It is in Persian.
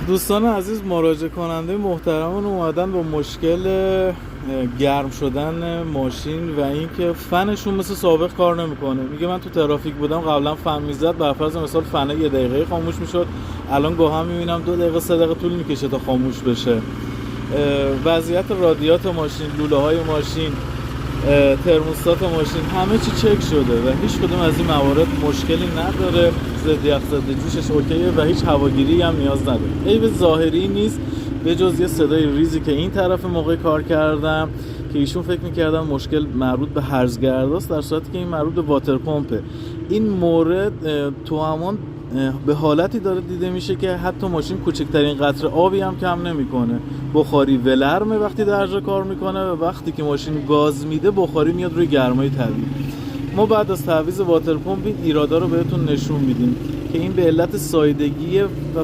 دوستان عزیز، مراجعه کننده محترمون اومدن با مشکل گرم شدن ماشین و اینکه فنشون مثل سابق کار نمیکنه. میگه من تو ترافیک بودم قبلا فن میزد، بر فرض مثال فن 1 دقیقه خاموش میشد، الان گاهم میبینم 2 دقیقه 3 دقیقه طول میکشه تا خاموش بشه. وضعیت رادیات ماشین، لوله های ماشین، ترموستات ماشین، همه چی چک شده و هیچ کدوم از این موارد مشکلی نداره. ضد یخ ضد جوشش اوکیه و هیچ هواگیری هم نیاز نداره. عیب ظاهری نیست به جز یه صدای ریزی که این طرف موقع کار کردم که ایشون فکر می‌کردن مشکل مربوط به هرزگرداست، در صورتی که این مربوط به واتر پمپه. این مورد تو همون به حالتی داره دیده میشه که حتی ماشین کوچکترین قطره آبی هم کم نمیکنه. بخاری ولرمه وقتی درجا کار میکنه و وقتی که ماشین گاز میده بخاری میاد روی گرمای طبیعی. ما بعد از تعویض واتر پمپ این ایرادا رو بهتون نشون میدیم که این به علت سایدگی و